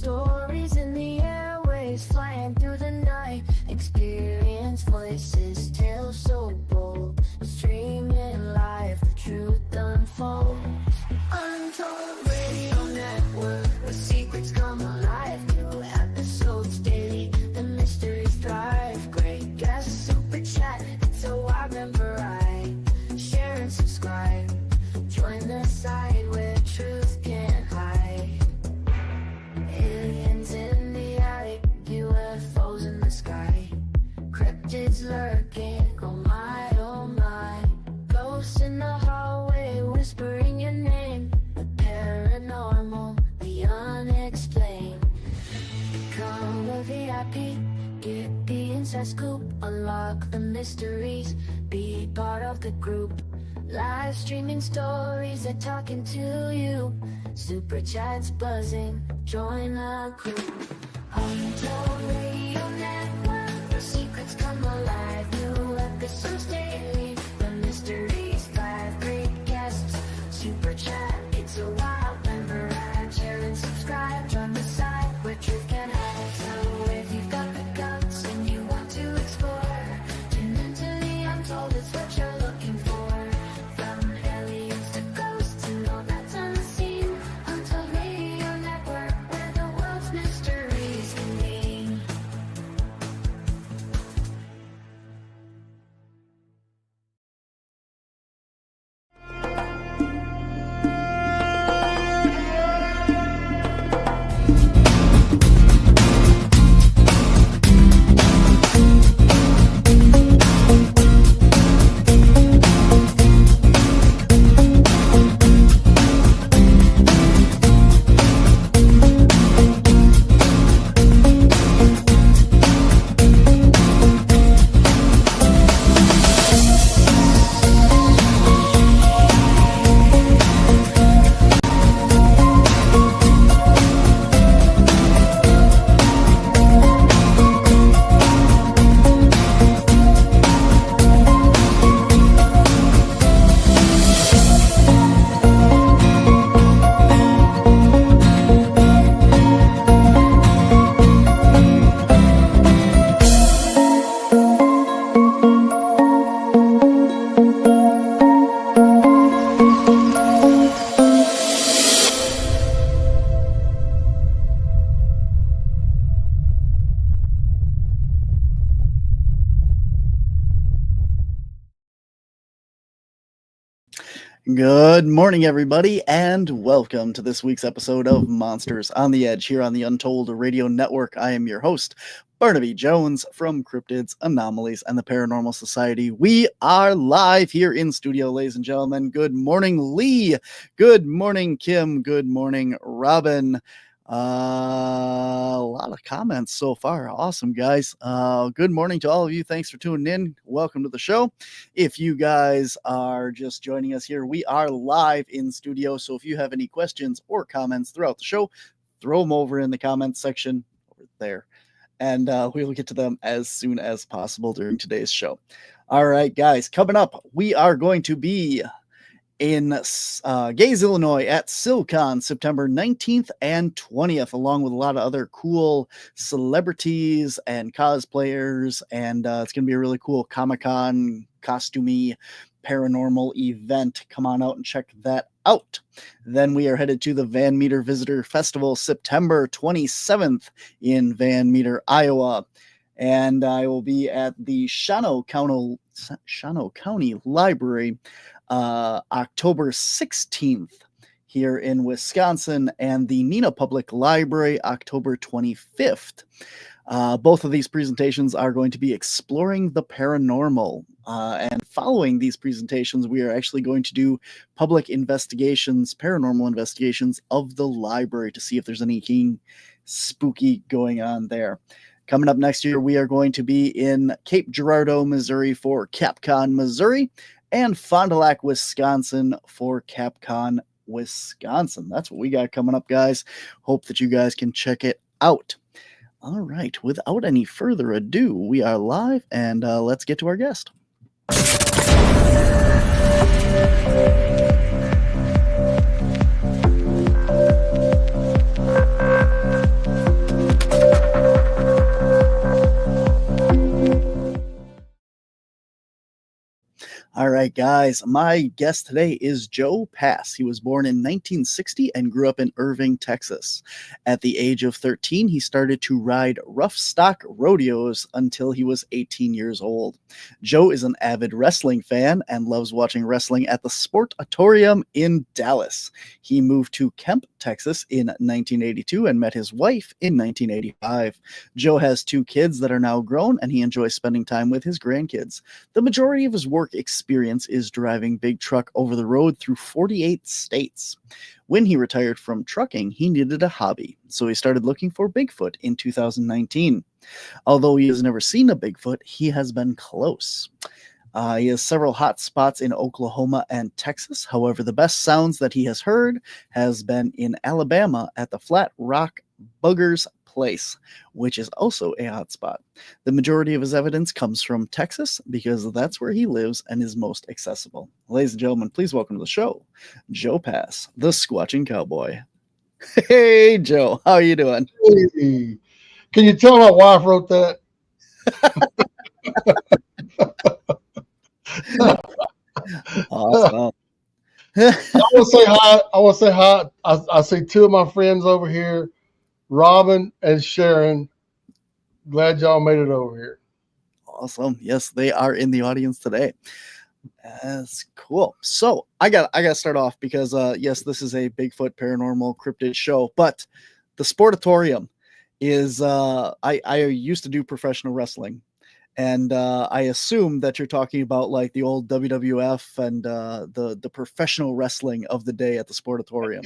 stories in the airways, flying through the night. Experience voices, tales so bold. Streaming live, the truth unfolds. Untold Radio Network, where secrets come alive. New episodes daily, the mysteries thrive. Great guests, super chat, it's so I remember I share and subscribe. Join the side where truth can't hide. Aliens in the attic, UFOs in the sky. Cryptids lurking, oh my, oh my. Ghosts in the hallway, whispering your name. The paranormal, the unexplained. Become a VIP, get the inside scoop. Unlock the mysteries, be part of the group. Live streaming stories, they're talking to you. Super chats buzzing, join the crew. Untold Radio Network, where secrets come alive. New episodes daily, the mysteries thrive. Great guests, super chat, it's a wild member. Share and subscribe, join the side where truth can hide. So if you've got the guts and you want to explore, tune into the untold, it's what you're looking for. From aliens to ghosts and all that's unseen. Untold Radio Network, where the world's mysteries convene. Good morning, everybody, and welcome to this week's episode of Monsters on the Edge here on the Untold Radio Network. I am your host, Barnaby Jones from Cryptids, Anomalies, and the Paranormal Society. We are live here in studio, ladies and gentlemen. Good morning, Lee. Good morning, Kim. Good morning, Robin. A lot of comments so far. Awesome, guys. Good morning to all of you. Thanks for tuning in. Welcome to the show. If you guys are just joining us here, we are live in studio. So if you have any questions or comments throughout the show, throw them over in the comments section over there, and we'll get to them as soon as possible during today's show. All right, guys, coming up, we are going to be in Gaze, Illinois at SilCon September 19th and 20th, along with a lot of other cool celebrities and cosplayers. And it's going to be a really cool Comic-Con costumey paranormal event. Come on out and check that out. Then we are headed to the Van Meter Visitor Festival September 27th in Van Meter, Iowa. And I will be at the Shawano County Library October 16th here in Wisconsin, and the Neenah Public Library October 25th. Both of these presentations are going to be exploring the paranormal. And following these presentations, we are actually going to do public investigations, paranormal investigations of the library to see if there's anything spooky going on there. Coming up next year, we are going to be in Cape Girardeau, Missouri for CapCon Missouri, and Fond du Lac, Wisconsin for CapCon Wisconsin. That's what we got coming up, guys. Hope that you guys can check it out. All right, without any further ado, we are live, and let's get to our guest. right, guys. My guest today is Joe Pass. He was born in 1960 and grew up in Irving, Texas. At the age of 13, he started to ride rough stock rodeos until he was 18 years old. Joe is an avid wrestling fan and loves watching wrestling at the Sportatorium in Dallas. He moved to Kemp, Texas in 1982 and met his wife in 1985. Joe has 2 kids that are now grown, and he enjoys spending time with his grandkids. The majority of his work experience is driving big truck over the road through 48 states. When he retired from trucking, he needed a hobby, so he started looking for Bigfoot in 2019. Although he has never seen a Bigfoot, he has been close. He has several hot spots in Oklahoma and Texas. However, the best sounds that he has heard has been in Alabama at the Flat Rock Booger's place, which is also a hot spot. The majority of his evidence comes from Texas because that's where he lives and is most accessible. Ladies and gentlemen, please welcome to the show, Joe Pass, the Squatching Cowboy. Hey, Joe, how are you doing? Hey. Can you tell my wife wrote that? Awesome. I want to say hi. I see 2 of my friends over here, Robin and Sharon. Glad y'all made it over here. Awesome. Yes, they are in the audience today. That's cool. So I got to start off because yes, this is a Bigfoot paranormal cryptid show, but the Sportatorium is I used to do professional wrestling, and I assume that you're talking about like the old WWF and the professional wrestling of the day at the Sportatorium.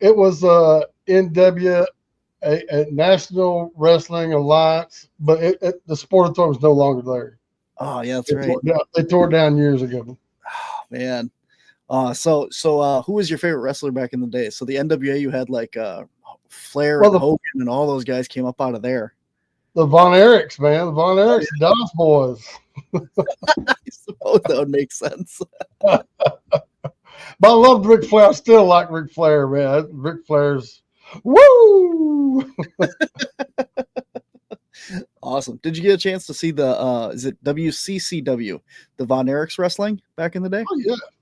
It was NW, a National Wrestling Alliance, but the Sportatorium is no longer there. Oh yeah, that's right. They tore it down years ago. Oh man. So who was your favorite wrestler back in the day? So the NWA, you had like Flair and Hogan and all those guys came up out of there. The Von Erichs, man. The Von Erichs, DOS boys. I suppose that would make sense. But I loved Ric Flair. I still like Ric Flair, man. Ric Flair's woo! Awesome. Did you get a chance to see the is it WCCW, the Von Erichs wrestling back in the day? Oh,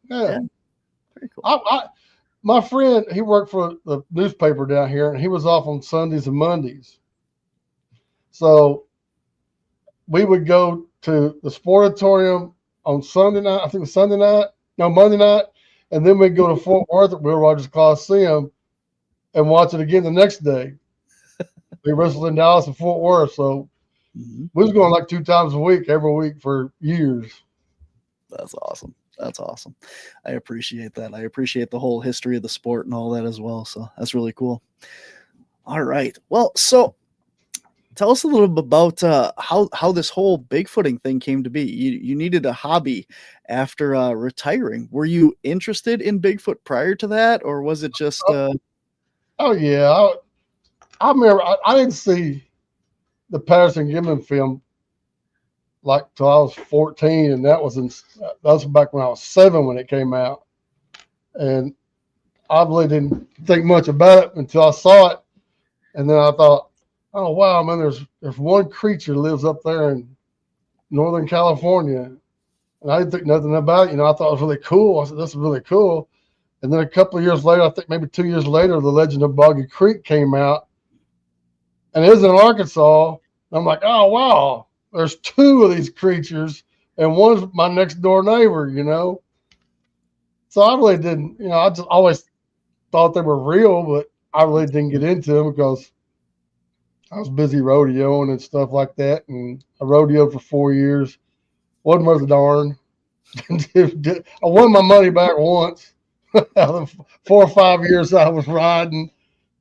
yeah. Very cool. My friend, he worked for the newspaper down here, and he was off on Sundays and Mondays. So we would go to the Sportatorium on Sunday night. I think it was Monday night. And then we'd go to Fort Worth at Will Rogers Coliseum and watch it again the next day. We wrestled in Dallas and Fort Worth. So we was going like 2 times a week, every week for years. That's awesome. That's awesome. I appreciate that. I appreciate the whole history of the sport and all that as well. So that's really cool. All right. Well, so tell us a little bit about how this whole Bigfooting thing came to be. You needed a hobby after retiring. Were you interested in Bigfoot prior to that, or was it just? Oh yeah, I remember. I didn't see the Patterson Gimlin film like till I was 14, and that was back when I was 7 when it came out, and I really didn't think much about it until I saw it, and then I thought, oh wow, man, there's one creature lives up there in Northern California, and I didn't think nothing about it. I thought it was really cool. I said, this is really cool. And then a couple of years later, I think maybe 2 years later, The Legend of Boggy Creek came out, and it was in Arkansas. And I'm like, oh wow, there's 2 of these creatures, and one's my next door neighbor. So I really didn't. I just always thought they were real, but I really didn't get into them because I was busy rodeoing and stuff like that, and I rodeoed for 4 years. Wasn't worth a darn. I won my money back once out of the 4 or 5 years I was riding,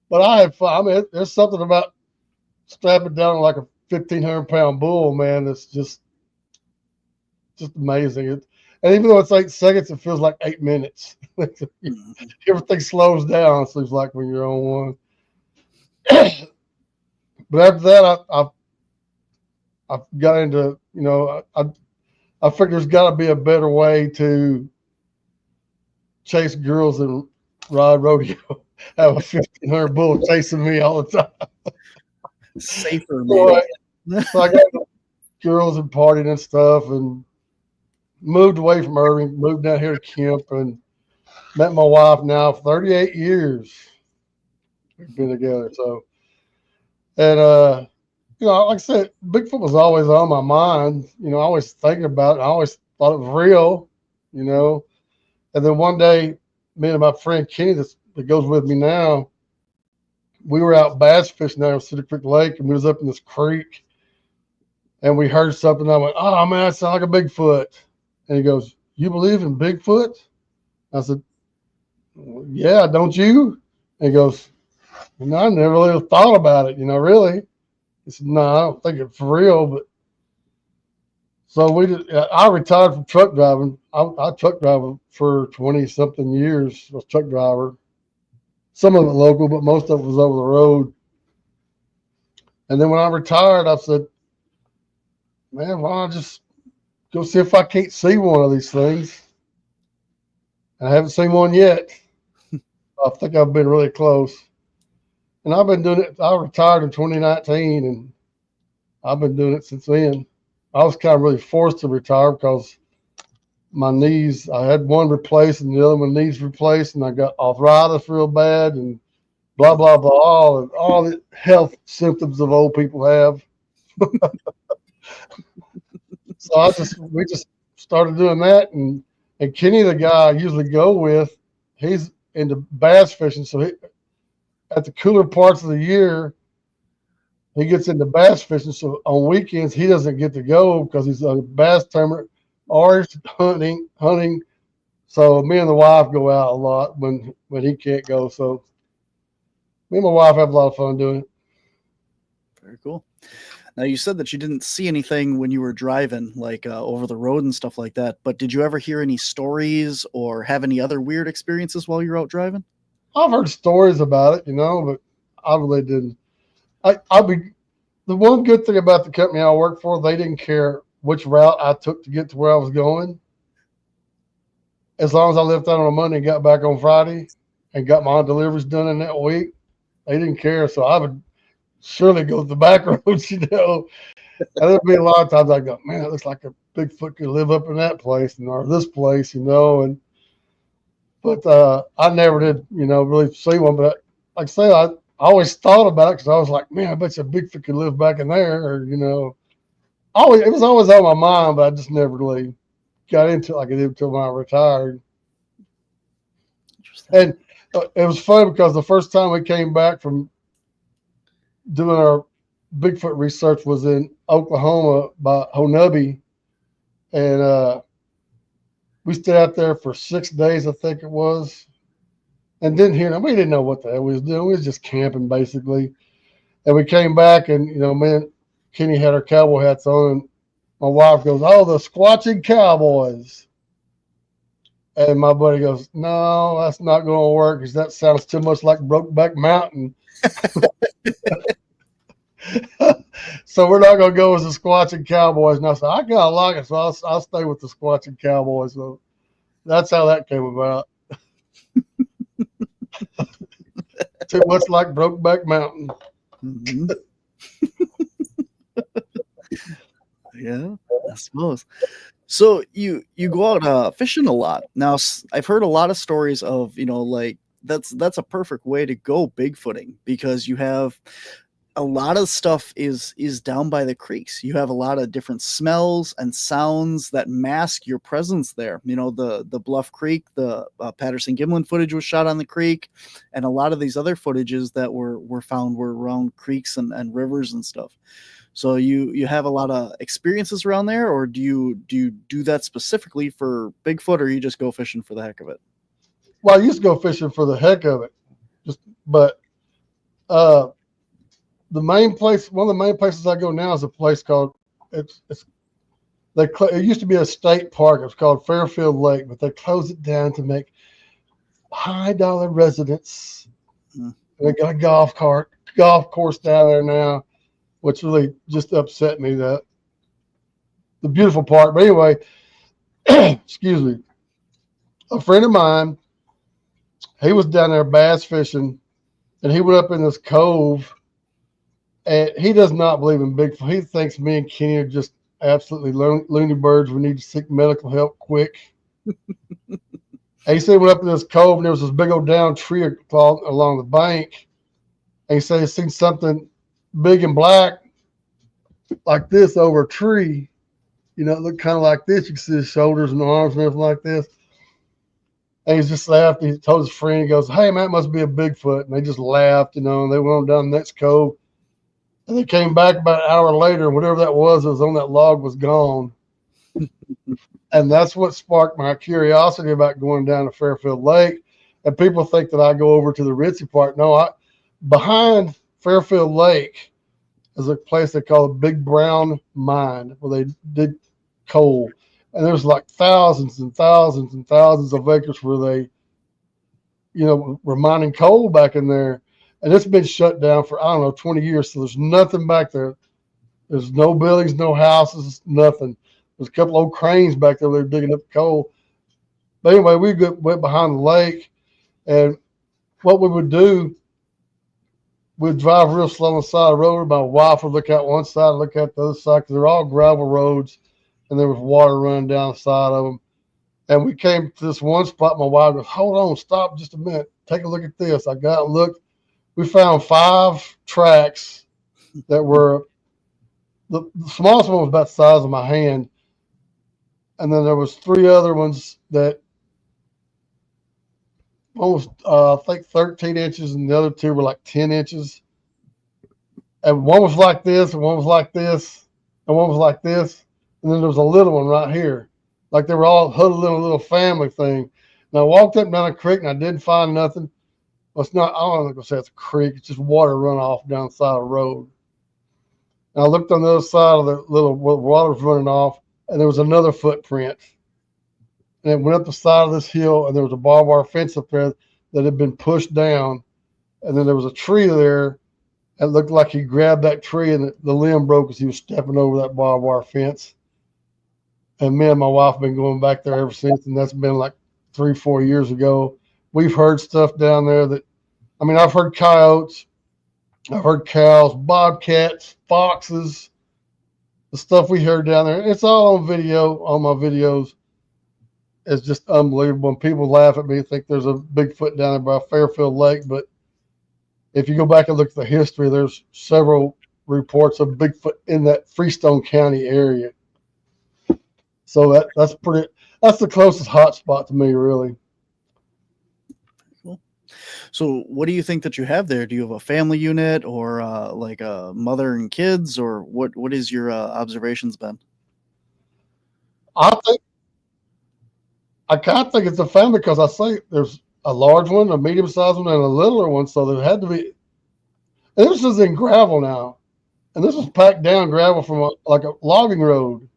but I had fun. I mean, there's something about strapping down like a 1,500-pound bull, man. That's just amazing. And even though it's 8 seconds, it feels like 8 minutes. Everything slows down, it seems like, when you're on one. But after that, I got into, I figured there's got to be a better way to chase girls and ride rodeo. Have a 1,500 bull chasing me all the time. Safer, so I got girls and partying and stuff, and moved away from Irving, moved down here to Kemp, and met my wife now for 38 years. We've been together. So, and, like I said, Bigfoot was always on my mind. Always thinking about it. I always thought it was real, And then one day, me and my friend Kenny, that goes with me now, we were out bass fishing down Cedar Creek Lake, and we was up in this creek, and we heard something. I went, "Oh man, that sounds like a Bigfoot." And he goes, "You believe in Bigfoot?" I said, "Well, "Yeah, don't you?" And he goes, "No, I never really thought about it, really." He said, "No, I don't think it's for real." But so I retired from truck driving. I truck driver for 20 something years. I was a truck driver. Some of it local, but most of it was over the road. And then when I retired, I said, "Man, why don't I just go see if I can't see one of these things?" I haven't seen one yet. I think I've been really close. And I've been doing it. I retired in 2019, and I've been doing it since then. I was kind of really forced to retire because my knees, I had one replaced and the other one needs replaced, and I got arthritis real bad and blah, blah, blah, all the health symptoms of old people have. So we just started doing that. And Kenny, the guy I usually go with, he's into bass fishing. So at the cooler parts of the year, he gets into bass fishing. So on weekends, he doesn't get to go because he's a bass tournament or he's hunting. So me and the wife go out a lot when he can't go. So me and my wife have a lot of fun doing it. Very cool. Now, you said that you didn't see anything when you were driving, like over the road and stuff like that. But did you ever hear any stories or have any other weird experiences while you were out driving? I've heard stories about it, but I really didn't. The one good thing about the company I work for, they didn't care which route I took to get to where I was going. As long as I left out on a Monday and got back on Friday and got my deliveries done in that week, they didn't care. So I would surely go the back roads, And there'd be a lot of times I go, "Man, it looks like a Bigfoot could live up in that place or this place, But I never did, really see one. But like I say, I always thought about it because I was like, "Man, I bet you a Bigfoot could live back in there," or it was always on my mind, but I just never really got into it like I did until I retired. And it was fun because the first time we came back from doing our Bigfoot research was in Oklahoma by Honubby, and we stayed out there for 6 days, I think it was, and didn't hear them. We didn't know what the hell we was doing. We was just camping basically, and we came back, and me and Kenny had our cowboy hats on, and my wife goes, "Oh, the Squatchin Cowboys," and my buddy goes, "No, that's not going to work because that sounds too much like Brokeback Mountain." So we're not going to go as the Squatchin Cowboys. And I said, "I kind of like it, so I'll stay with the Squatchin Cowboys." So that's how that came about. Too much like Brokeback Mountain. Mm-hmm. Yeah, I suppose. So you go out fishing a lot. Now, I've heard a lot of stories of, like that's a perfect way to go bigfooting because you have a lot of stuff is down by the creeks. You have a lot of different smells and sounds that mask your presence there. The Bluff Creek, the Patterson-Gimlin footage was shot on the creek, and a lot of these other footages that were found were around creeks and rivers and stuff. So you have a lot of experiences around there, or do you do that specifically for Bigfoot, or you just go fishing for the heck of it? Well, I used to go fishing for the heck of it, but one of the main places I go now is a place called it used to be a state park. It's called Fairfield Lake, but they closed it down to make high dollar residents. Mm-hmm. They got a golf course down there now, which really just upset me. That the beautiful part. But anyway, excuse me. A friend of mine, he was down there bass fishing, and he went up in this cove. And he does not believe in Bigfoot. He thinks me and Kenny are just absolutely loony birds. We need to seek medical help quick. And he said we went up in this cove and there was this big old down tree along the bank. And he said he seen something big and black like this over a tree. You know, it looked kind of like this. You can see his shoulders and arms and everything like this. And he just laughed. He told his friend, he goes, "Hey, man, that must be a Bigfoot." And they just laughed, and they went on down the next cove. And they came back about an hour later, and whatever that was on that log was gone. And that's what sparked my curiosity about going down to Fairfield Lake. And people think that I go over to the ritzy part. No, behind Fairfield Lake is a place they call the Big Brown Mine, where they dig coal. And there's like thousands and thousands and thousands of acres where they, were mining coal back in there. And it's been shut down for, 20 years. So there's nothing back there. There's no buildings, no houses, nothing. There's a couple old cranes back there. They're digging up coal. But anyway, we went behind the lake. And what we would do, we'd drive real slow on the side of the road. My wife would look out one side, look out the other side, because they're all gravel roads. And there was water running down the side of them. And we came to this one spot. My wife goes, "Hold on, stop just a minute. Take a look at this." I got and looked. We found 5 tracks that were, the smallest one was about the size of my hand. And then there was 3 other ones that almost, I think 13 inches, and the other 2 were like 10 inches. And one was like this, and one was like this, and one was like this. And then there was a little one right here. Like they were all huddled in a little family thing. And I walked up and down a creek and I didn't find nothing. Well, it's not, I don't think I'll say it's a creek. It's just water runoff down the side of the road. And I looked on the other side of the little water was running off, and there was another footprint. And it went up the side of this hill, and there was a barbed wire fence up there that had been pushed down. And then there was a tree there. It looked like he grabbed that tree and the limb broke as he was stepping over that barbed wire fence. And me and my wife have been going back there ever since, and that's been like 3-4 years ago. We've heard stuff down there that, I've heard coyotes, I've heard cows, bobcats, foxes, the stuff we heard down there. It's all on video, on my videos. It's just unbelievable. And people laugh at me, think there's a Bigfoot down there by Fairfield Lake. But if you go back and look at the history, there's several reports of Bigfoot in that Freestone County area. So that's the closest hot spot to me, really. Cool. So what do you think that you have there? Do you have a family unit, or like a mother and kids, or what is your observations been? I kind of think it's a family, because I say there's a large one, a medium-sized one, and a littler one. So there had to be, and this is in gravel now. And this was packed down gravel from a logging road.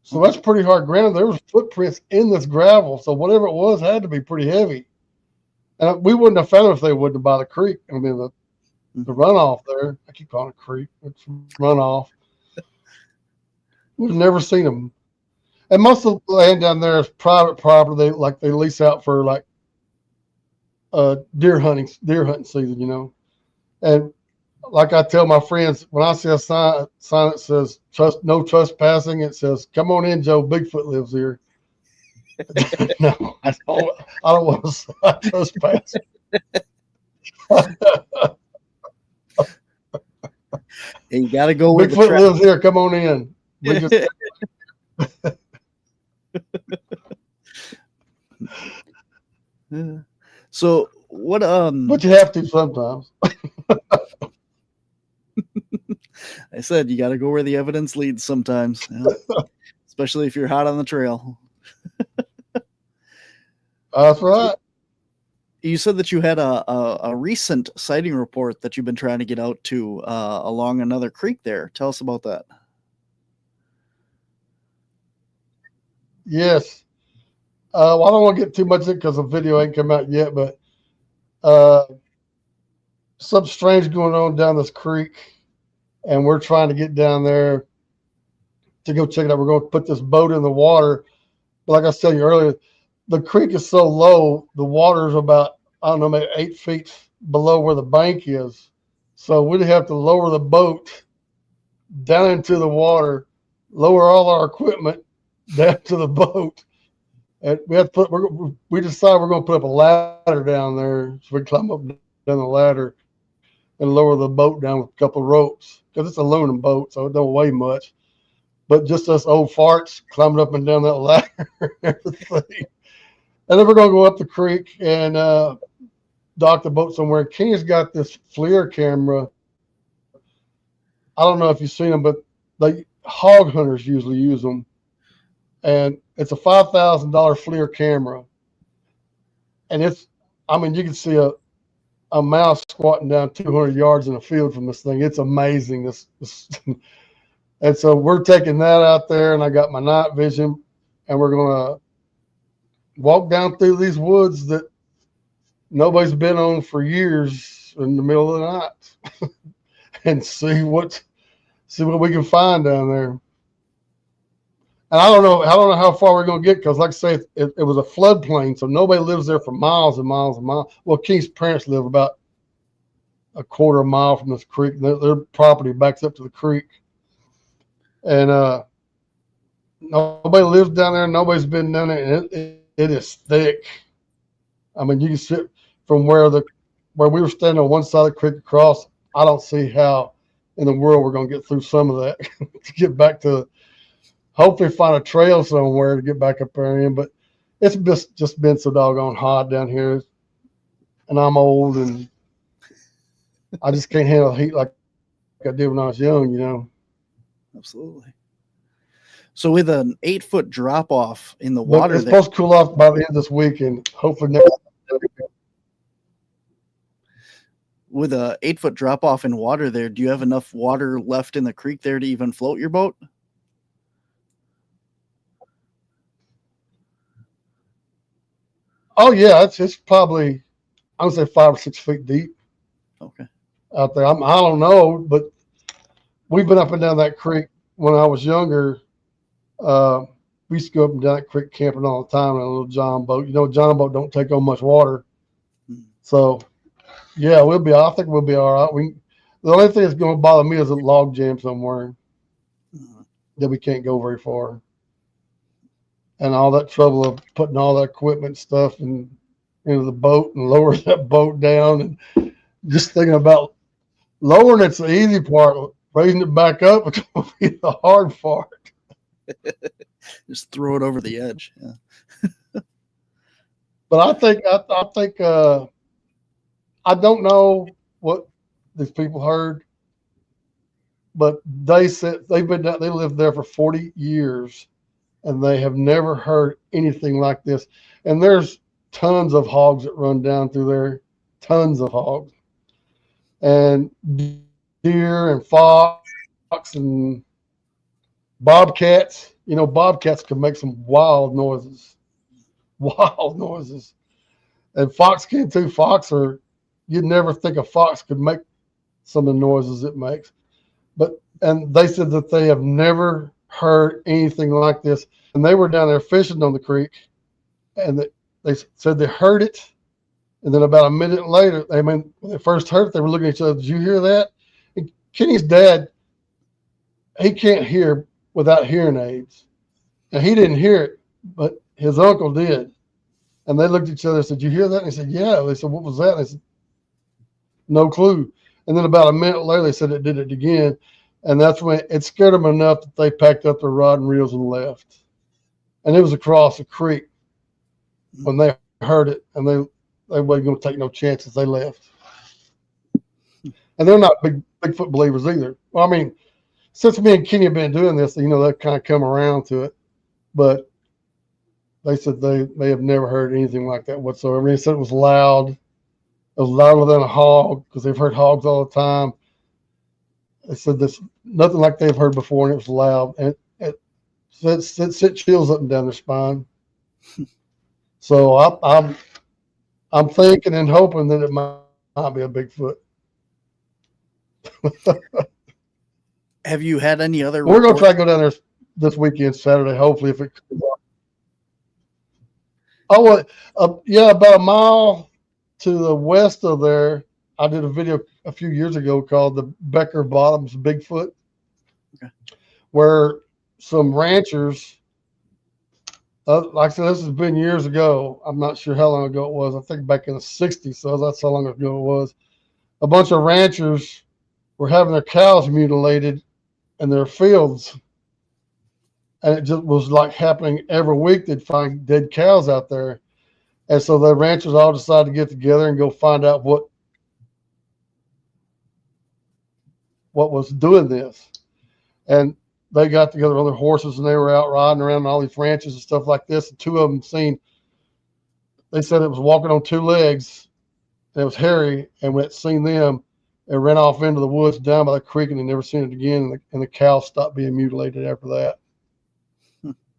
So that's pretty hard ground. There was footprints in this gravel. So whatever it was had to be pretty heavy. And we wouldn't have found it if they wouldn't have by the creek. The runoff there. I keep calling it creek. It's runoff. We've never seen them. And most of the land down there is private property. They lease out for deer hunting season, And like I tell my friends, when I see a sign that says no trespassing, it says, "Come on in, Joe. Bigfoot lives here." No, I don't want to trespass. You got to go with Bigfoot lives here. Come on in. So what? But you have to sometimes. I said you got to go where the evidence leads sometimes, especially if you're hot on the trail. That's right. You said that you had a recent sighting report that you've been trying to get out to along another creek there. Tell us about that. Yes. Well, I don't want to get too much in it because the video ain't come out yet, but something strange going on down this creek, and we're trying to get down there to go check it out. We're going to put this boat in the water. But like I was telling you earlier, the creek is so low, the water is about, maybe 8 feet below where the bank is. So we'd have to lower the boat down into the water lower all our equipment down to the boat. And we decided we're going to put up a ladder down there so we can climb up and down the ladder and lower the boat down with a couple of ropes because it's an aluminum boat, so it don't weigh much. But just us old farts climbing up and down that ladder and everything. And then we're going to go up the creek and dock the boat somewhere. Kenny's got this FLIR camera. I don't know if you've seen them, but hog hunters usually use them. And it's a $5,000 FLIR camera. And you can see a mouse squatting down 200 yards in a field from this thing. It's amazing. And so we're taking that out there, and I got my night vision, and we're going to walk down through these woods that nobody's been on for years in the middle of the night and see what we can find down there. And I don't know how far we're going to get because, like I say, it was a floodplain, so nobody lives there for miles and miles and miles. Well, Kenny's parents live about a quarter mile from this creek. Their property backs up to the creek. And nobody lives down there. Nobody's been down there. And it is thick. I mean, you can sit from where we were standing on one side of the creek across. I don't see how in the world we're going to get through some of that to get back to hopefully find a trail somewhere to get back up there in. But it's just been so doggone hot down here. And I'm old and I just can't handle the heat like I did when I was young, you know. Absolutely. So with an 8-foot drop off in the water, it's supposed to cool off by the end of this week, and hopefully next. With a 8-foot drop off in water there, do you have enough water left in the creek there to even float your boat? Oh yeah, it's probably I would say 5 or 6 feet deep. Okay. Out there, I don't know, but we've been up and down that creek when I was younger. We used to go up and down that creek camping all the time in a little john boat. You know, john boat don't take on much water. So, yeah, I think we'll be all right. The only thing that's going to bother me is a log jam somewhere that we can't go very far. And all that trouble of putting all that equipment stuff into the boat and lowering that boat down and just thinking about lowering it's the easy part. Raising it back up is going to be the hard part. Just throw it over the edge. Yeah. But I think I don't know what these people heard, but they said they lived there for 40 years, and they have never heard anything like this. And there's tons of hogs that run down through there, tons of hogs, and deer and fox and bobcats. You know, bobcats can make some wild noises. And fox can too. You'd never think a fox could make some of the noises it makes. And they said that they have never heard anything like this. And they were down there fishing on the creek, and they said they heard it. And then about a minute later, when they first heard it, they were looking at each other. Did you hear that? And Kenny's dad, he can't hear without hearing aids. And he didn't hear it, but his uncle did. And they looked at each other and said, "You hear that?" And he said, "Yeah." They said, "What was that?" And they said, "No clue." And then about a minute later, they said it did it again. And that's when it scared them enough that they packed up their rod and reels and left. And it was across the creek when they heard it, and they wasn't going to take no chances. They left. And they're not Bigfoot believers either. Well, I mean, since me and Kenny have been doing this, you know, they've kind of come around to it. But they said they have never heard anything like that whatsoever. They said it was loud. It was louder than a hog because they've heard hogs all the time. They said this nothing like they've heard before, and it was loud. And it sent chills up and down their spine. So I'm thinking and hoping that it might be a Bigfoot. Have you had any other? We're going to try to go down there this weekend, Saturday, hopefully, if it comes up. Oh, yeah, about a mile to the west of there, I did a video a few years ago called the Becker Bottoms Bigfoot, where some ranchers. Like I said, this has been years ago. I'm not sure how long ago it was. I think back in the 60s, so that's how long ago it was. A bunch of ranchers were having their cows mutilated in their fields. And it just was like happening every week. They'd find dead cows out there. And so the ranchers all decided to get together and go find out what was doing this. And they got together on their horses and they were out riding around all these ranches and stuff like this. And two of them they said it was walking on two legs. And it was hairy. And when it seen them, it ran off into the woods down by the creek and they never seen it again. And the cow stopped being mutilated after that.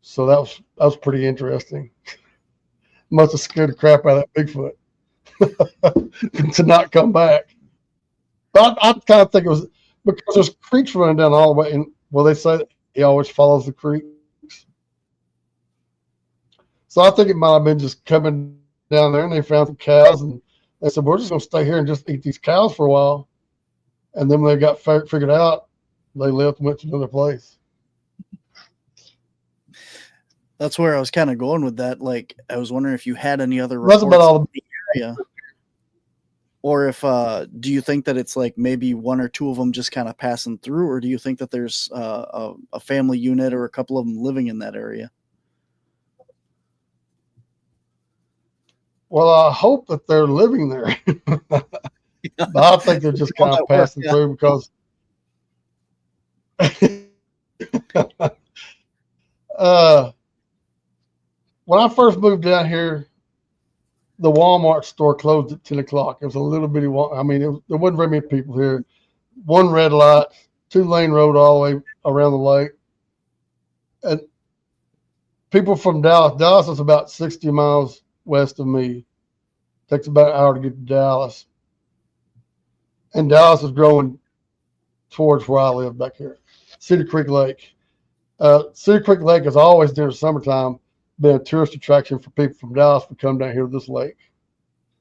So that was pretty interesting. Must have scared the crap out of that Bigfoot to not come back. But I kind of think it was because there's creeks running down all the way. And well, they say he always follows the creeks. So I think it might have been just coming down there and they found some cows and they said, we're just going to stay here and just eat these cows for a while. And then when they got figured out, they left and went to another place. That's where I was kind of going with that. Like, I was wondering if you had any other That's reports about all in the area, or if do you think that it's like maybe one or two of them just kind of passing through, or do you think that there's a family unit or a couple of them living in that area? Well, I hope that they're living there. But I think they're just kind of passing through because when I first moved down here, the Walmart store closed at 10 o'clock. It was a little bitty Walmart. I mean, there wasn't very many people here. One red light, 2-lane road all the way around the lake. And people from Dallas is about 60 miles west of me. Takes about an hour to get to Dallas. And Dallas is growing towards where I live back here. Cedar Creek Lake. Cedar Creek Lake has always, during the summertime, been a tourist attraction for people from Dallas to come down here to this lake.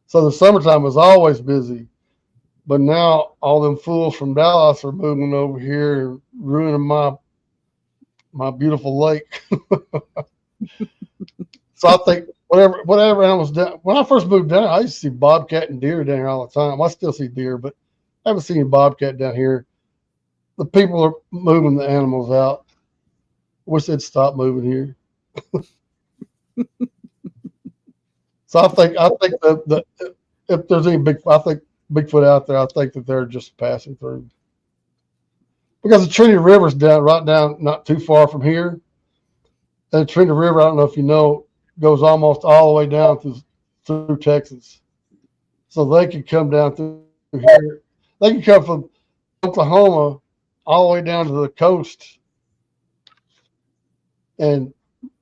So the summertime was always busy. But now all them fools from Dallas are moving over here and ruining my beautiful lake. So I think whatever animals down. When I first moved down, I used to see bobcat and deer down here all the time. I still see deer, but I haven't seen bobcat down here. The people are moving the animals out. Wish they'd stop moving here. So I think that if there's any Bigfoot out there, I think that they're just passing through. Because the Trinity River's right down, not too far from here. And the Trinity River, I don't know if you know, goes almost all the way down through Texas. So they could come down through here. They can come from Oklahoma all the way down to the coast and,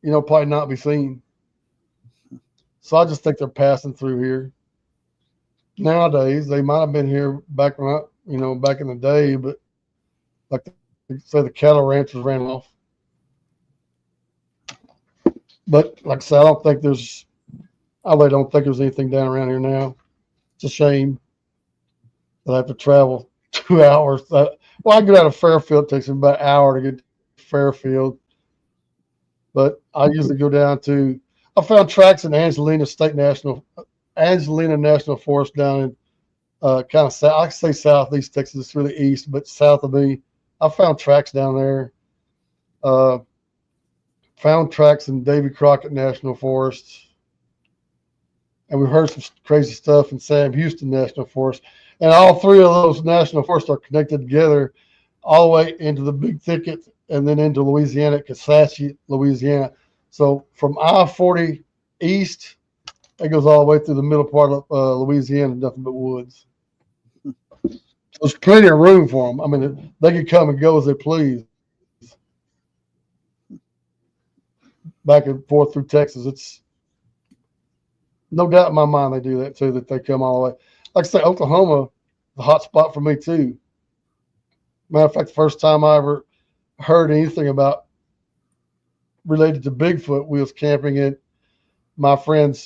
probably not be seen. So I just think they're passing through here. Nowadays, they might have been here back in the day, but like they say, the cattle ranchers ran off. But like I said, I really don't think there's anything down around here now. It's a shame that I have to travel 2 hours. Well, I get out of Fairfield. It takes me about an hour to get to Fairfield. But I usually go down I found tracks in Angelina National Forest down in kind of south. I can say southeast Texas. It's really east, but south of me. I found tracks down there. Found tracks in Davy Crockett National Forest. And we heard some crazy stuff in Sam Houston National Forest. And all three of those national forests are connected together all the way into the Big Thicket and then into Louisiana, Kisatchie, Louisiana. So from I-40 east, it goes all the way through the middle part of Louisiana, nothing but woods. There's plenty of room for them. I mean, they can come and go as they please. Back and forth through Texas. It's no doubt in my mind they do that too, that they come all the way. Like I say, Oklahoma, the hot spot for me too. Matter of fact, the first time I ever heard anything about related to Bigfoot, we was camping at my friend's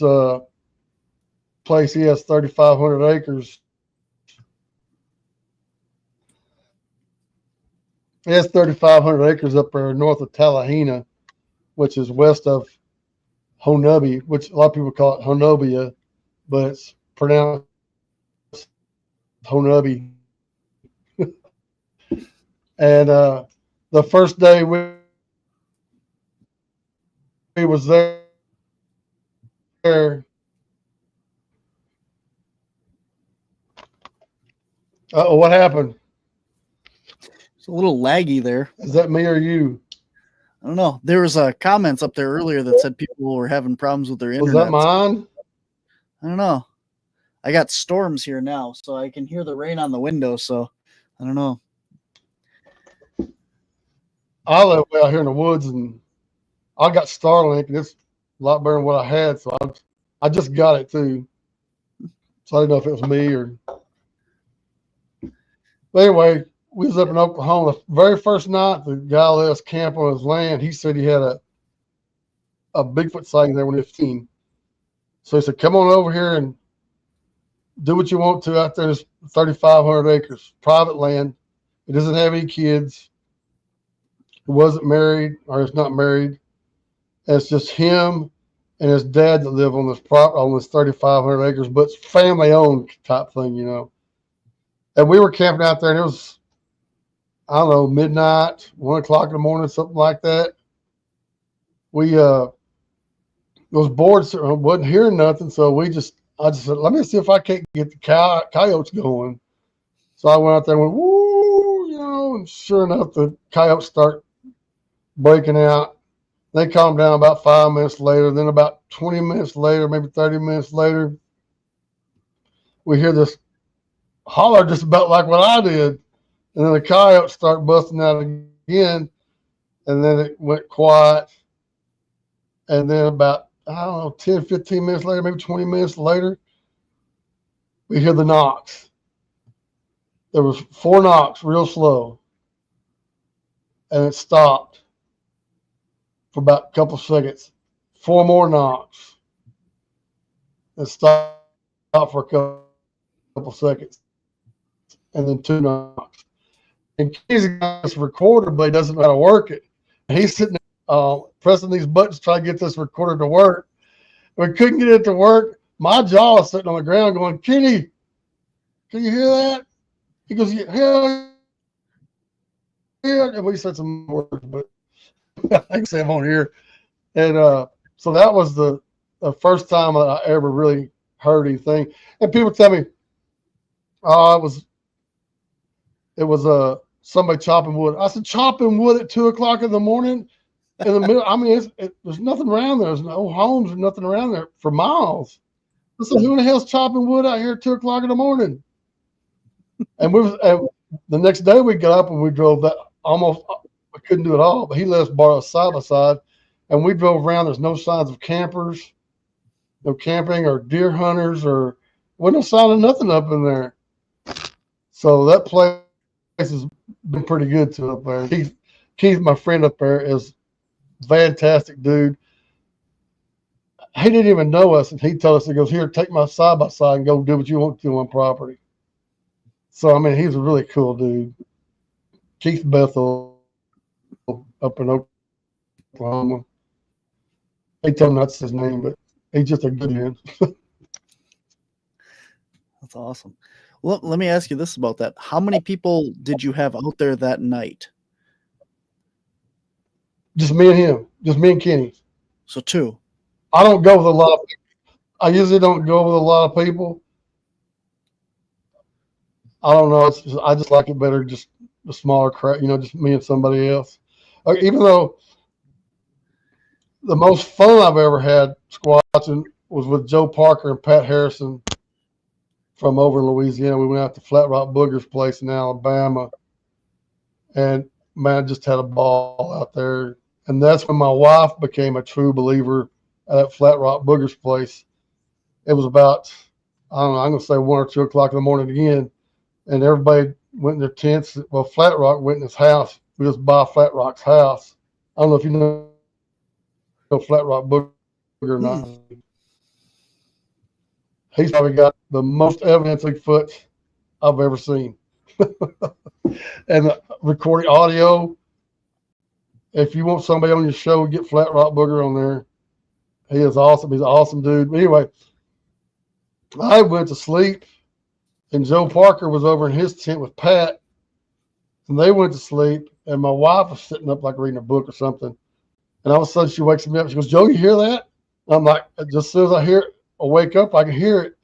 place. He has 3,500 acres. It has 3,500 acres up there north of Tallahena, which is west of Honubi, which a lot of people call it Honobia, but it's pronounced Honubi. And the first day we was there, what happened? It's a little laggy there. Is that me or you? I don't know. There was comments up there earlier that said people were having problems with their internet. Was that mine? I don't know. I got storms here now, so I can hear the rain on the window. So I don't know. I live way out here in the woods, and I got Starlink, and it's a lot better than what I had. So I just got it too. So I didn't know if it was me or. But anyway, we was up in Oklahoma. The very first night, the guy let us camp on his land. He said he had a Bigfoot sighting there when he was 15. So he said, "Come on over here and do what you want to out there. There's 3,500 acres, private land. It doesn't have any kids. He wasn't married, or is not married. And it's just him and his dad that live on this property, on this 3,500 acres, but it's family owned type thing, you know." And we were camping out there, and it was, I don't know, midnight, 1 o'clock in the morning, something like that. We was bored, so I wasn't hearing nothing, so I just said, "Let me see if I can't get the coyotes going." So I went out there and went, woo, you know, and sure enough, the coyotes start breaking out. They calmed down about 5 minutes later. Then about 20 minutes later, maybe 30 minutes later, we hear this holler just about like what I did. And then the coyotes start busting out again. And then it went quiet. And then about, I don't know, 10, 15 minutes later, maybe 20 minutes later, we hear the knocks. There was 4 knocks, real slow. And it stopped for about a couple seconds. 4 more knocks. It stopped for a couple seconds. And then 2 knocks. And Kenny's got this recorder, but he doesn't know how to work it. And he's sitting there pressing these buttons trying to get this recorder to work. We couldn't get it to work. My jaw is sitting on the ground going, "Kenny, can you hear that?" He goes, "Yeah, hell yeah." And we said some words, but I can say them on here. And so that was the first time I ever really heard anything. And people tell me, "Oh, it was somebody chopping wood." I said, "Chopping wood at 2 o'clock in the morning in the middle?" I mean, there's nothing around there. There's no homes or nothing around there for miles. I said, "Who in the hell's chopping wood out here at 2 o'clock in the morning?" And the next day we got up and we drove that almost. I couldn't do it all, but he let us borrow a side by side, and we drove around. There's no signs of campers, no camping or deer hunters, or wasn't no sign of nothing up in there. So that place has been pretty good to up there. Keith, my friend up there, is a fantastic dude. He didn't even know us, and he told us, he goes, "Here, take my side by side and go do what you want to on property." So I mean, he's a really cool dude. Keith Bethel up in Oklahoma. He told me that's his name, but he's just a good man. That's awesome. Well, let me ask you this about that. How many people did you have out there that night? Just me and him. Just me and Kenny. So 2. I don't go with a lot of people. I usually don't go with a lot of people. I don't know. I just like it better, just a smaller crowd, you know, just me and somebody else. Even though the most fun I've ever had squatching was with Joe Parker and Pat Harrison from over in Louisiana. We went out to Flat Rock Booger's place in Alabama, and man, just had a ball out there. And that's when my wife became a true believer at Flat Rock Booger's place. It was about, I don't know, I'm going to say 1 or 2 o'clock in the morning again, and everybody went in their tents. Well, Flat Rock went in his house. We just by Flat Rock's house. I don't know if you know Flat Rock Booger or not. He's probably got the most evidence of Bigfoot I've ever seen. and recording audio. If you want somebody on your show, get Flat Rock Booger on there. He is awesome. He's an awesome dude. But anyway, I went to sleep, and Joe Parker was over in his tent with Pat, and they went to sleep, and my wife was sitting up like reading a book or something. And all of a sudden she wakes me up. She goes, Joe, you hear that? And I'm like, just as soon as I hear it, I wake up, I can hear it.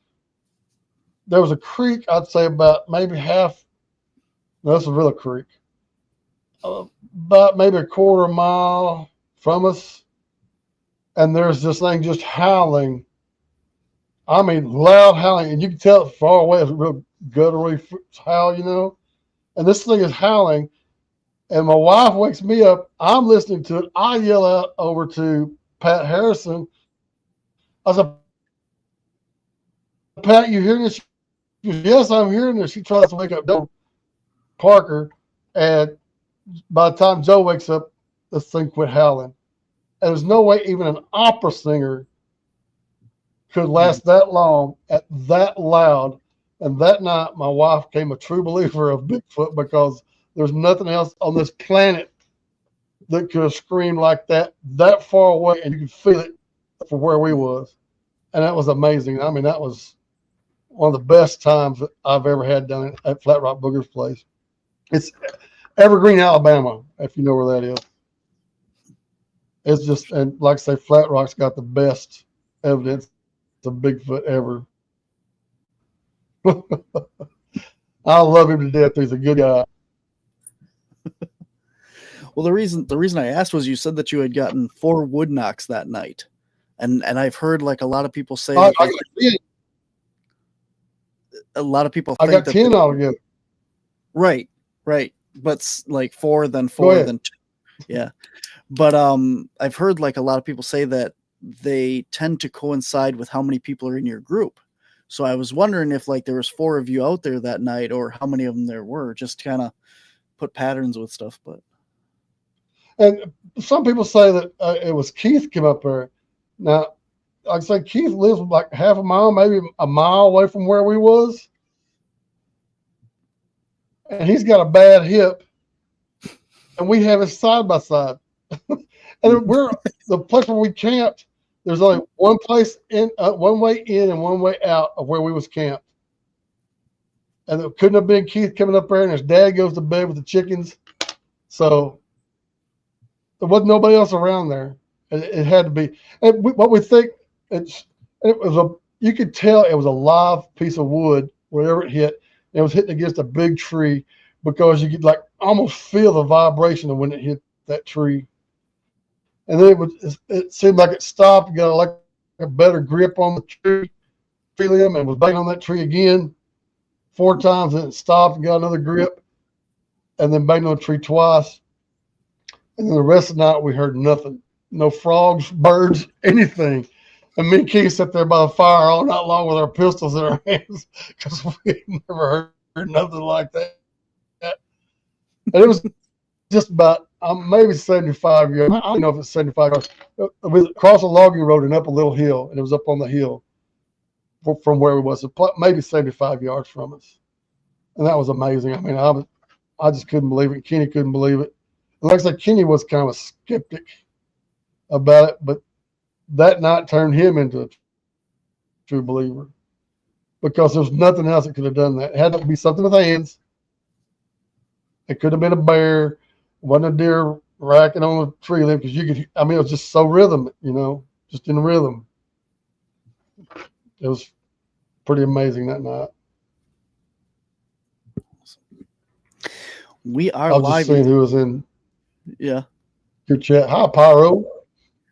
There was a creek, I'd say about maybe half. No, this is a real creek. About maybe a quarter mile from us. And there's this thing just howling. I mean, loud howling. And you can tell it far away. It's a real guttural howl, you know. And this thing is howling. And my wife wakes me up. I'm listening to it. I yell out over to Pat Harrison. I said, Pat, you hearing this? She goes, yes, I'm hearing this. She tries to wake up Joe Parker. And by the time Joe wakes up, this thing quit howling. And there's no way even an opera singer could last that long at that loud. And that night, my wife became a true believer of Bigfoot because there's nothing else on this planet that could have screamed like that far away, and you could feel it from where we was. And that was amazing. I mean, that was one of the best times that I've ever had done at Flat Rock Booger's place. It's Evergreen, Alabama, if you know where that is. It's just, and like I say, Flat Rock's got the best evidence of Bigfoot ever. I love him to death. He's a good guy. Well, the reason I asked was you said that you had gotten 4 wood knocks that night, and I've heard like a lot of people say a lot of people think I got 10 altogether. Right, but like 4, then 4, then 2. Yeah, but I've heard like a lot of people say that they tend to coincide with how many people are in your group. So I was wondering if like there was 4 of you out there that night, or how many of them there were, just to kind of put patterns with stuff. But and some people say that it was Keith came up there. Now, like I say, Keith lives like half a mile, maybe a mile away from where we was, and he's got a bad hip, and we have it side by side. And we're the place where we camped. There's only one place in, one way in and one way out of where we was camped. And it couldn't have been Keith coming up there, and his dad goes to bed with the chickens. So there wasn't nobody else around there. It had to be. And what we think, it was you could tell it was a live piece of wood wherever it hit. It was hitting against a big tree because you could like almost feel the vibration of when it hit that tree. And then it seemed like it stopped, got like a better grip on the tree, feel him, and was banging on that tree again 4 times, and it stopped and got another grip, and then banged on the tree twice. And then the rest of the night we heard nothing. No frogs, birds, anything. And me and Keith sat there by the fire all night long with our pistols in our hands because we never heard nothing like that. And it was just about maybe 75 yards. I don't know if it's 75 yards. It was across a logging road and up a little hill, and it was up on the hill from where we was. So maybe 75 yards from us. And that was amazing. I mean, I just couldn't believe it. Kenny couldn't believe it. And like I said, Kenny was kind of a skeptic about it, but that night turned him into a true believer because there was nothing else that could have done that. It had to be something with hands. It could have been a bear. It wasn't a deer racking on a tree limb because you could, I mean, it was just so rhythmic, you know, just in rhythm. It was pretty amazing that night. We are I was live. just seeing who was in Yeah. your chat. Hi, Pyro.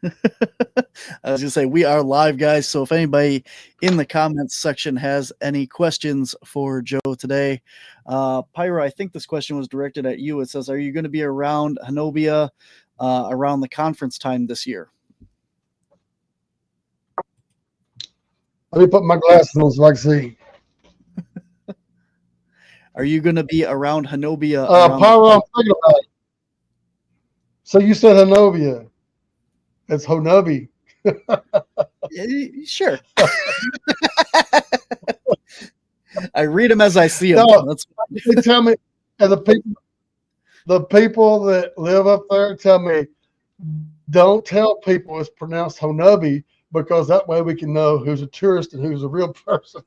I was gonna say we are live, guys. So if anybody in the comments section has any questions for Joe today, Pyro, I think this question was directed at you. It says, "Are you going to be around Hanobia around the conference time this year?" Let me put my glasses on so I can see. Are you going to be around Hanobia? Pyro, I'm thinking about it. So you said Hanobia. It's Honobi. Sure. I read them as I see them. No, That's they tell me, and the people that live up there tell me, don't tell people it's pronounced Honubby, because that way we can know who's a tourist and who's a real person.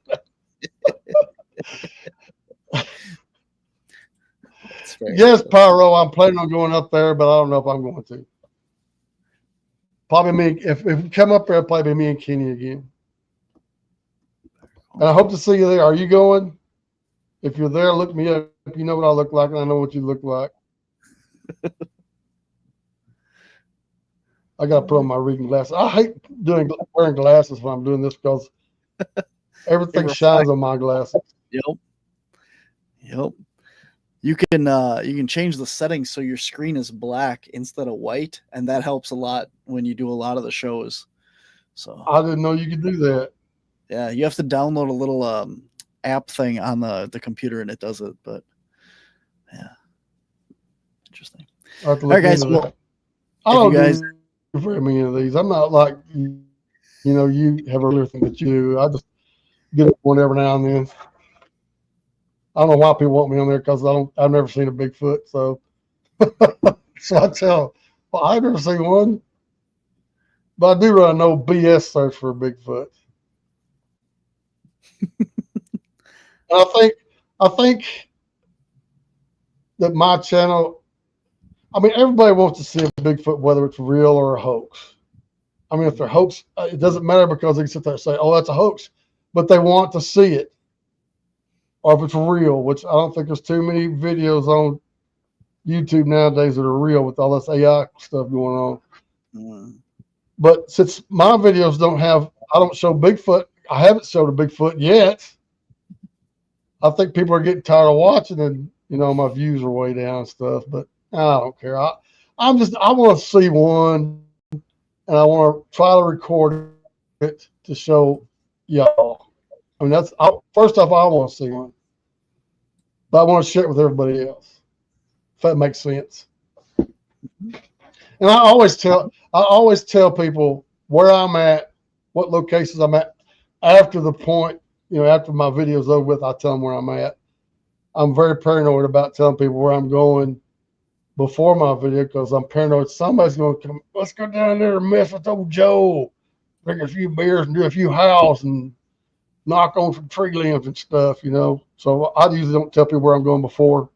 Yes, Pyro, I'm planning on going up there, but I don't know if I'm going to. Probably me. If we come up there, it'll probably be me and Kenny again. And I hope to see you there. Are you going? If you're there, look me up. You know what I look like, and I know what you look like. I got to put on my reading glasses. I hate wearing glasses when I'm doing this because everything shines on my glasses. Yep. You can change the settings so your screen is black instead of white, and that helps a lot when you do a lot of the shows. So I didn't know you could do that. Yeah, you have to download a little app thing on the computer, and it does it. But yeah, interesting. All right, guys. Well, I don't do very many of these. I'm not like you have everything that you do. I just get one every now and then. I don't know why people want me on there because I've never seen a Bigfoot. So, so I tell, well, I've never seen one, but I do run a no BS search for a Bigfoot. And I think that my channel, I mean, everybody wants to see a Bigfoot, whether it's real or a hoax. I mean, if they're hoax, it doesn't matter because they can sit there and say, oh, that's a hoax, but they want to see it. Or if it's real, which I don't think there's too many videos on YouTube nowadays that are real with all this AI stuff going on. Mm. But since my videos I don't show Bigfoot, I haven't showed a Bigfoot yet. I think people are getting tired of watching, and my views are way down and stuff. But I don't care. I want to see one, and I want to try to record it to show y'all. I mean, first off, I want to see one, but I want to share it with everybody else, if that makes sense. And I always tell people where I'm at, what locations I'm at. After the point, after my video's over with, I tell them where I'm at. I'm very paranoid about telling people where I'm going before my video because I'm paranoid somebody's going to come. Let's go down there and mess with old Joe, drink a few beers and do a few howls and knock on some tree limbs and stuff, So I usually don't tell people where I'm going before,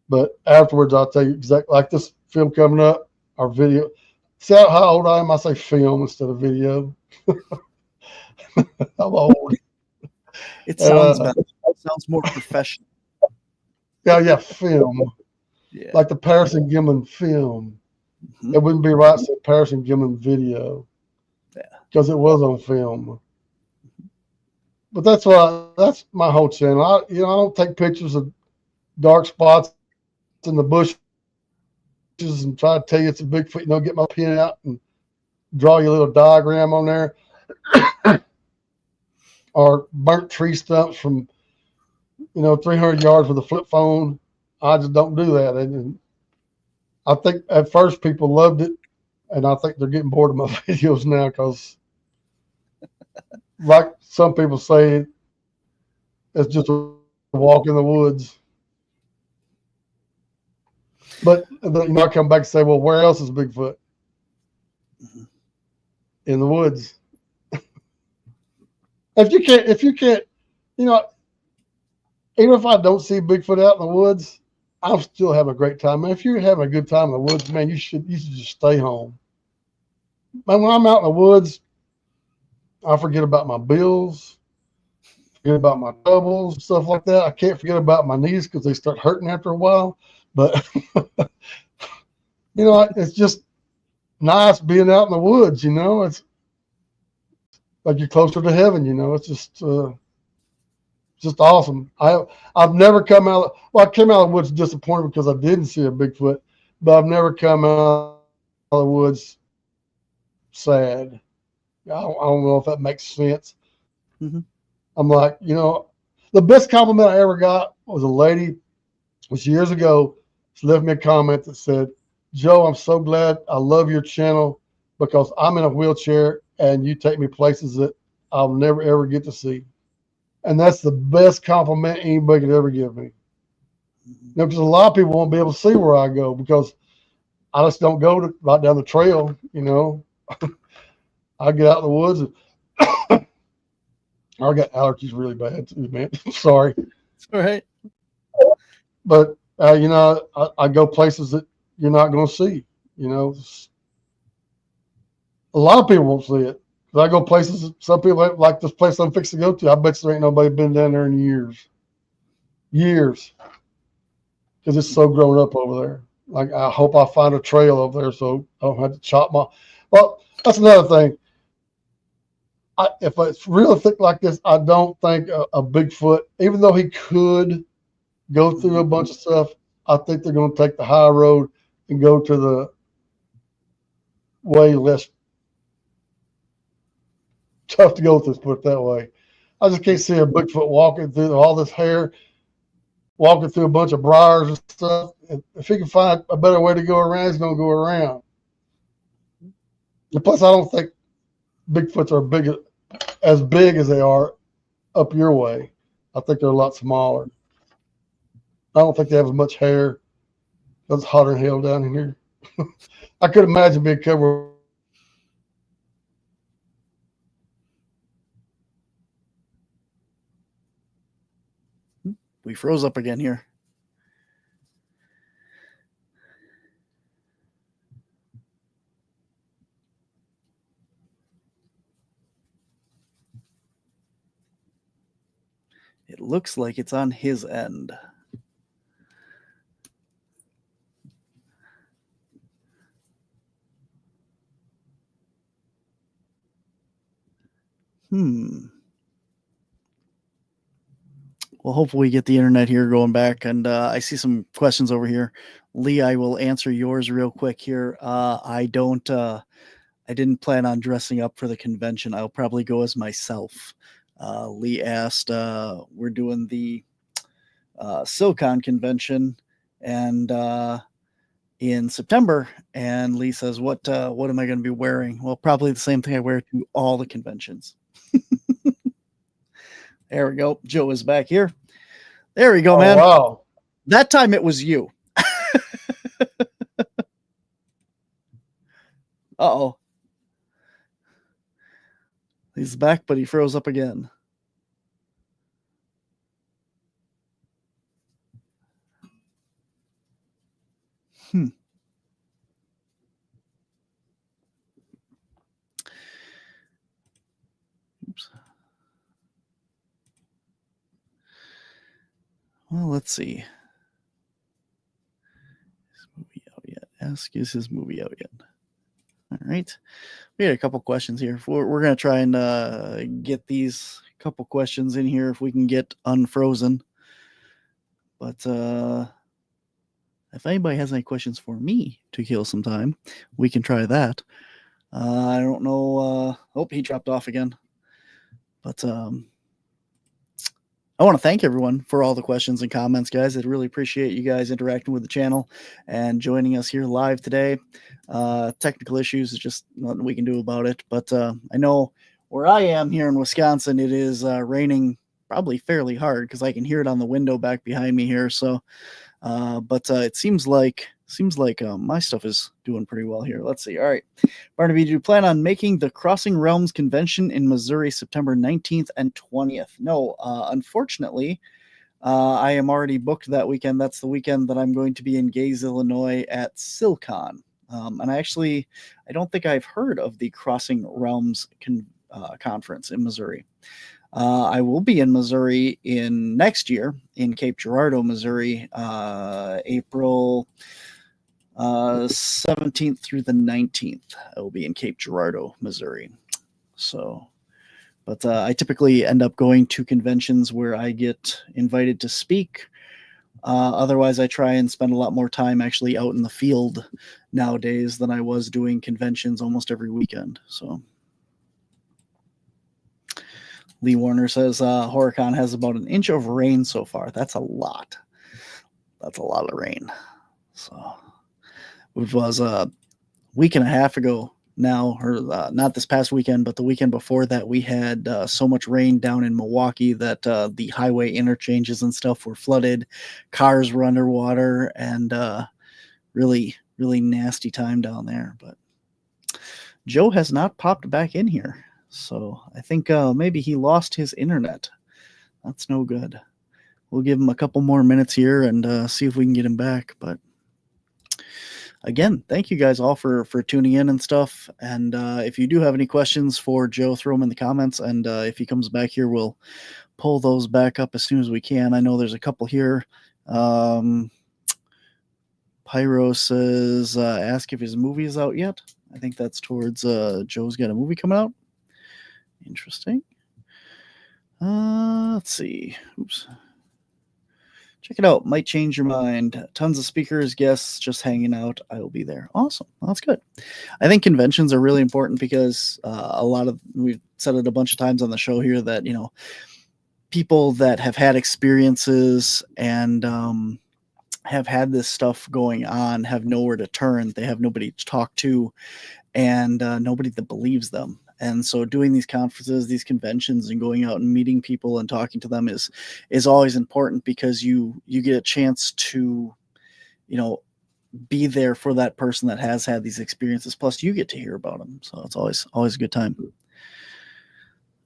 but afterwards I'll tell you exactly, like this film coming up, our video. See how old I am? I say film instead of video. I'm old. It sounds better. It sounds more professional. Yeah, film. Yeah. Like the Patterson Gimlin film. Mm-hmm. It wouldn't be right to say Patterson Gimlin video. Yeah. Because it was on film. But that's my whole channel. I don't take pictures of dark spots in the bushes and try to tell you it's a Bigfoot, get my pen out and draw you a little diagram on there. Or burnt tree stumps from, 300 yards with a flip phone. I just don't do that. And I think at first people loved it, and I think they're getting bored of my videos now because, like some people say, it's just a walk in the woods. But I come back and say, well, where else is Bigfoot? Mm-hmm. In the woods. If you can't, even if I don't see Bigfoot out in the woods, I'm still having a great time. Man, if you're having a good time in the woods, man, you should just stay home. Man, when I'm out in the woods, I forget about my bills, forget about my doubles, stuff like that. I can't forget about my knees because they start hurting after a while. But it's just nice being out in the woods. It's like you're closer to heaven. It's just awesome. I've never come out. Well, I came out of the woods disappointed because I didn't see a Bigfoot, but I've never come out of the woods sad. I don't know if that makes sense. Mm-hmm. I'm like, the best compliment I ever got was a lady. It was years ago. She left me a comment that said, "Joe, I'm so glad. I love your channel because I'm in a wheelchair and you take me places that I'll never ever get to see." And that's the best compliment anybody could ever give me. Because a lot of people won't be able to see where I go because I just don't go right down the trail. I get out in the woods. I got allergies really bad too, man. Sorry, All right. but I go places that you're not going to see. A lot of people won't see it. I go places. Some people like this place I'm fixing to go to. I bet there ain't nobody been down there in years, because it's so grown up over there. Like I hope I find a trail over there so I don't have to chop my. Well, that's another thing. If it's real thick like this, I don't think a Bigfoot, even though he could go through a bunch of stuff, I think they're going to take the high road and go to the way less tough to go through, put it that way. I just can't see a Bigfoot walking through all this hair, walking through a bunch of briars and stuff. If he can find a better way to go around, he's going to go around. And plus, I don't think Bigfoots are as big as they are up your way. I think they're a lot smaller. I don't think they have as much hair. It's hotter than hell down here. I could imagine being covered. We froze up again here. It looks like it's on his end. Well, hopefully we get the internet here going back. And I see some questions over here. Lee, I will answer yours real quick here. I didn't plan on dressing up for the convention. I'll probably go as myself. Lee asked, we're doing the Silicon convention and in September, and Lee says, what am I going to be wearing? Well, probably the same thing I wear to all the conventions. There we go. Joe is back here. There we go, man. Wow. That time it was you. Uh-oh. He's back, but he froze up again. Oops. Well, let's see. Is movie out yet? Ask, is his movie out yet? All right. We had a couple questions here. We're going to try and get these couple questions in here if we can get unfrozen. But if anybody has any questions for me to kill some time, we can try that. I don't know. Oh, he dropped off again. But I want to thank everyone for all the questions and comments, guys. I really appreciate you guys interacting with the channel and joining us here live today. Technical issues is just nothing we can do about it. But I know where I am here in Wisconsin, it is raining probably fairly hard because I can hear it on the window back behind me here. So, but it seems like my stuff is doing pretty well here. Let's see. All right. Barnaby, do you plan on making the Crossing Realms convention in Missouri September 19th and 20th? No, unfortunately, I am already booked that weekend. That's the weekend that I'm going to be in Gaze, Illinois at SilCon. And I don't think I've heard of the Crossing Realms conference in Missouri. I will be in Missouri in next year in Cape Girardeau, Missouri, April 17th through the 19th. I will be in Cape Girardeau, Missouri. So, but I typically end up going to conventions where I get invited to speak. Otherwise, I try and spend a lot more time actually out in the field nowadays than I was doing conventions almost every weekend. So, Lee Warner says HorrorCon has about an inch of rain so far. That's a lot. That's a lot of rain. So, it was a week and a half ago. now, or not this past weekend, but the weekend before that, we had so much rain down in Milwaukee that the highway interchanges and stuff were flooded. Cars were underwater, and really, really nasty time down there. But Joe has not popped back in here. So I think maybe he lost his internet. That's no good. We'll give him a couple more minutes here and see if we can get him back. But again, thank you guys all for tuning in and stuff. And if you do have any questions for Joe, throw them in the comments. And if he comes back here, we'll pull those back up as soon as we can. I know there's a couple here. Pyro says, ask if his movie is out yet. I think that's towards Joe's got a movie coming out. Interesting. Let's see. Oops. Check it out. Might change your mind. Tons of speakers, guests, just hanging out. I will be there. Awesome. Well, that's good. I think conventions are really important because we've said it a bunch of times on the show here that, people that have had experiences and have had this stuff going on have nowhere to turn. They have nobody to talk to and nobody that believes them. And so doing these conferences, these conventions, and going out and meeting people and talking to them is always important because you get a chance to, be there for that person that has had these experiences. Plus, you get to hear about them. So it's always a good time.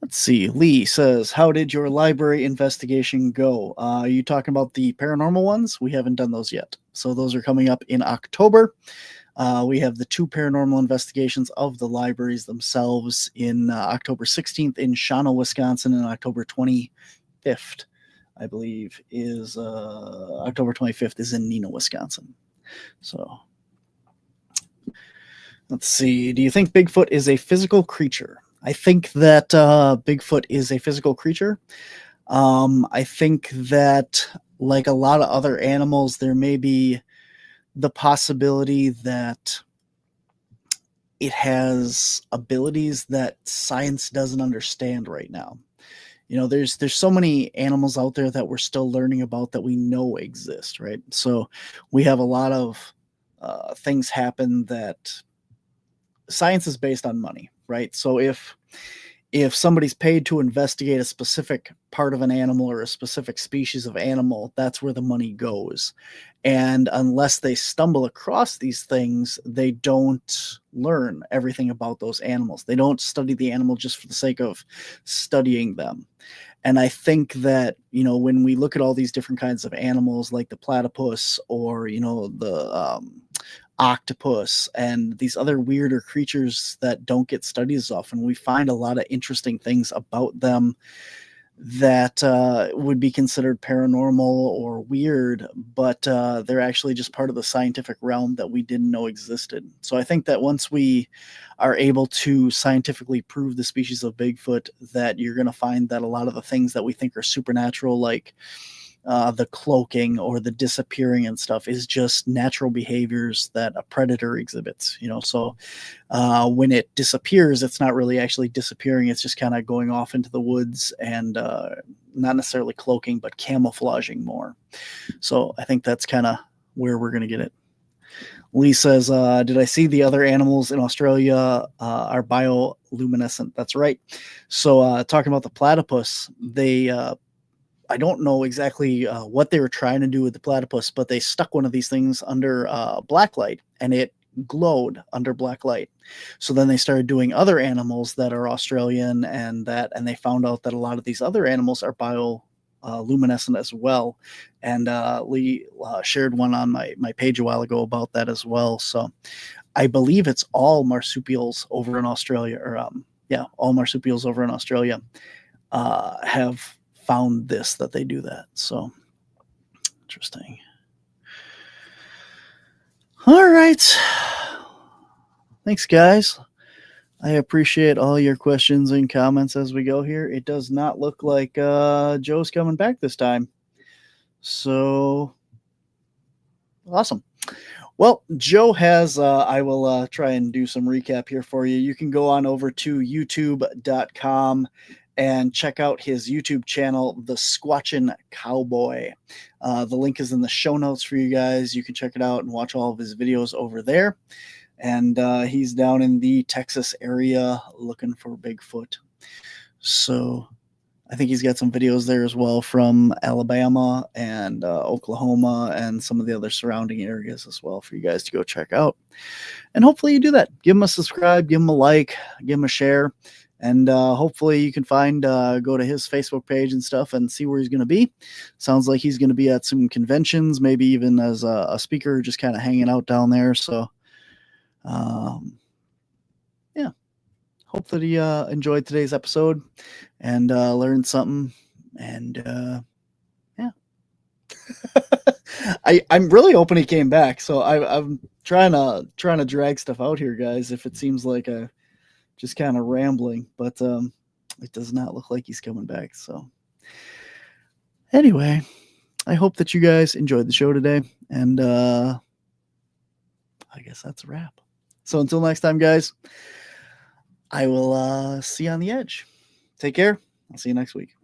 Let's see. Lee says, how did your library investigation go? Are you talking about the paranormal ones? We haven't done those yet. So those are coming up in October. We have the 2 paranormal investigations of the libraries themselves in October 16th in Shawano, Wisconsin, and October 25th, I believe, is October 25th is in Neenah, Wisconsin. So let's see. Do you think Bigfoot is a physical creature? I think that Bigfoot is a physical creature. I think that, like a lot of other animals, there may be the possibility that it has abilities that science doesn't understand right now. There's so many animals out there that we're still learning about that we know exist, right? So we have a lot of things happen that science is based on money, right? So if somebody's paid to investigate a specific part of an animal or a specific species of animal, that's where the money goes. And unless they stumble across these things, they don't learn everything about those animals. They don't study the animal just for the sake of studying them. And I think that, when we look at all these different kinds of animals like the platypus or, the octopus and these other weirder creatures that don't get studied as often, we find a lot of interesting things about them that would be considered paranormal or weird, but they're actually just part of the scientific realm that we didn't know existed. So I think that once we are able to scientifically prove the species of Bigfoot, that you're going to find that a lot of the things that we think are supernatural, like the cloaking or the disappearing and stuff, is just natural behaviors that a predator exhibits. So when it disappears, it's not really actually disappearing. It's just kind of going off into the woods and not necessarily cloaking, but camouflaging more. So I think that's kind of where we're going to get it. Lee says, did I see the other animals in Australia are bioluminescent? That's right. So talking about the platypus, I don't know exactly what they were trying to do with the platypus, but they stuck one of these things under black light and it glowed under black light. So then they started doing other animals that are Australian and they found out that a lot of these other animals are bioluminescent as well. And Lee shared one on my page a while ago about that as well. So I believe it's all marsupials over in Australia, or all marsupials over in Australia have found this, that they do that. So interesting. All right. Thanks, guys. I appreciate all your questions and comments as we go here. It does not look like Joe's coming back this time. So awesome. Well, Joe has, I will try and do some recap here for you. You can go on over to youtube.com and check out his YouTube channel, The Squatchin Cowboy. The link is in the show notes for you guys. You can check it out and watch all of his videos over there. and he's down in the Texas area looking for Bigfoot. So I think he's got some videos there as well from Alabama and Oklahoma and some of the other surrounding areas as well for you guys to go check out. And hopefully you do that. Give him a subscribe, give him a like, give him a share. And hopefully you can go to his Facebook page and stuff and see where he's going to be. Sounds like he's going to be at some conventions, maybe even as a speaker, just kind of hanging out down there. So, yeah, hope that he enjoyed today's episode and learned something. And yeah, I'm really hoping he came back. So I'm trying to drag stuff out here, guys. If it seems like a just kind of rambling, but it does not look like he's coming back. So anyway, I hope that you guys enjoyed the show today, and I guess that's a wrap. So until next time, guys, I will see you on the edge. Take care. I'll see you next week.